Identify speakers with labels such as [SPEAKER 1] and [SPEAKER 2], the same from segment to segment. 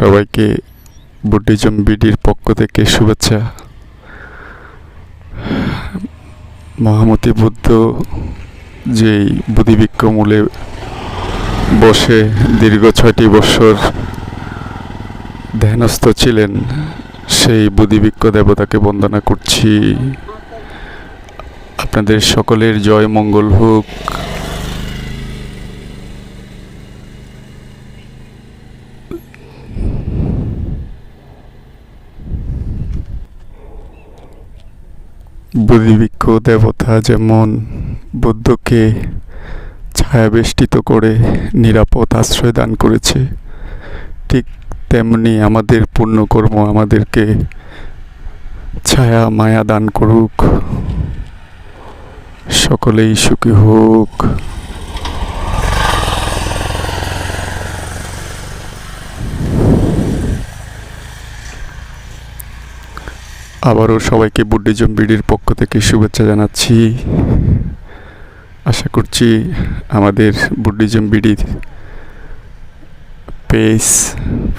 [SPEAKER 1] সবাইকে বুদ্ধিজম বিডির পক্ষ থেকে শুভেচ্ছা। মহামতি বুদ্ধ যেই বোধিবৃক্ষ মূলে বসে দীর্ঘ 6টি বৎসর ধ্যানস্থ ছিলেন, সেই বোধিবৃক্ষ দেবতাকে বন্দনা করছি। আপনাদের সকলের জয় মঙ্গল হোক। বোধিবৃক্ষ দেবতা যেমন বুদ্ধকে ছায়াবেষ্টিত করে নিরাপদ আশ্রয় দান করেছে, ঠিক তেমনি আমাদের পুণ্যকর্ম আমাদেরকে ছায়া মায়া দান করুক। সকলেই সুখী হোক। আবারও সবাইকে বুদ্ধিজম বিডির পক্ষ থেকে শুভেচ্ছা জানাচ্ছি। আশা করছি আমাদের বুদ্ধিজম বিডির পেজ,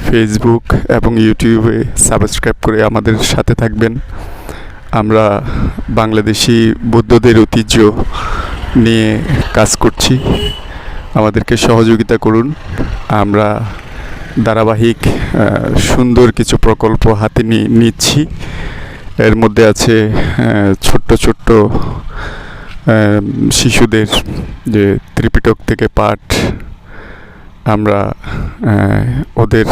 [SPEAKER 1] ফেসবুক এবং ইউটিউবে সাবস্ক্রাইব করে আমাদের সাথে থাকবেন। আমরা বাংলাদেশি বৌদ্ধদের ঐতিহ্য নিয়ে কাজ করছি, আমাদেরকে সহযোগিতা করুন। আমরা ধারাবাহিক সুন্দর কিছু প্রকল্প হাতে নিচ্ছি। এর মধ্যে আছে ছোট্ট ছোট্ট শিশুদের যে ত্রিপিটক থেকে পাঠ, আমরা ওদের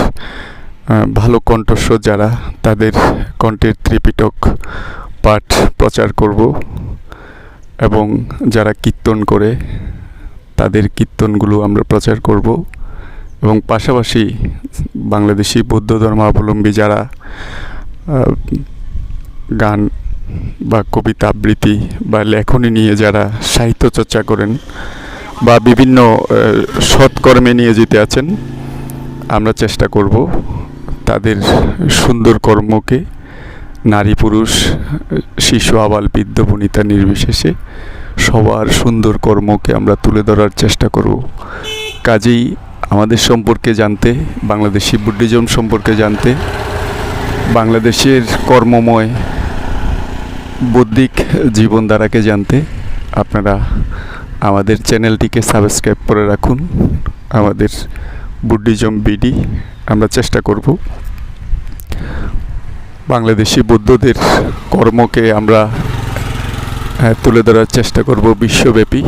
[SPEAKER 1] ভালো কণ্ঠস্বর যারা, তাদের কণ্ঠের ত্রিপিটক পাঠ প্রচার করব এবং যারা কীর্তন করে তাদের কীর্তনগুলো আমরা প্রচার করব এবং পাশাপাশি বাংলাদেশি বৌদ্ধ ধর্মাবলম্বী যারা গান বা কবিতা আবৃত্তি বা লেখনী নিয়ে যারা সাহিত্য চর্চা করেন বা বিভিন্ন সৎকর্মে নিয়ে যেতে আছেন, আমরা চেষ্টা করব তাদের সুন্দর কর্মকে নারী পুরুষ শিশু আবাল বৃদ্ধ বনিতা নির্বিশেষে সবার সুন্দর কর্মকে আমরা তুলে ধরার চেষ্টা করব। কাজেই আমাদের সম্পর্কে জানতে, বাংলাদেশি বুদ্ধিজম সম্পর্কে জানতে, বাংলাদেশের কর্মময় বৌদ্ধিক জীবনধারাকে জানতে আপনারা আমাদের চ্যানেলটিকে সাবস্ক্রাইব করে রাখুন। আমাদের বুদ্ধিজম বিডি আমরা চেষ্টা করব বাংলাদেশি বৌদ্ধদের কর্মকে আমরা তুলে ধরার চেষ্টা করব, বিশ্বব্যাপী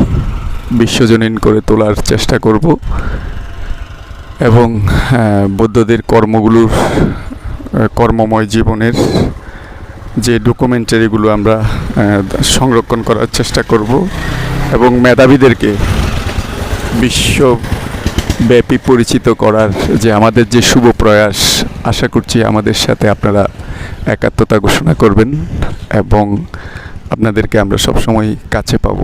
[SPEAKER 1] বিশ্বজনীন করে তোলার চেষ্টা করব এবং বৌদ্ধদের কর্মগুলোর কর্মময় জীবনের যে ডকুমেন্টারিগুলো আমরা সংরক্ষণ করার চেষ্টা করব এবং মেধাবীদেরকে বিশ্বব্যাপী পরিচিত করার যে আমাদের যে শুভ প্রয়াস, আশা করছি আমাদের সাথে আপনারা একাত্মতা ঘোষণা করবেন এবং আপনাদেরকে আমরা সবসময় কাছে পাব।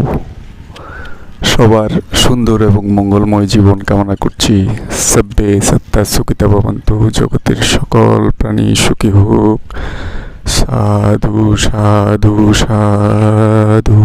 [SPEAKER 1] সবার সুন্দর এবং মঙ্গলময় জীবন কামনা করছি। সব্বে সত্তা সুখিতা ভবন্তু, জগতের সকল প্রাণী সুখী হোক। সাধু সাধু সাধু।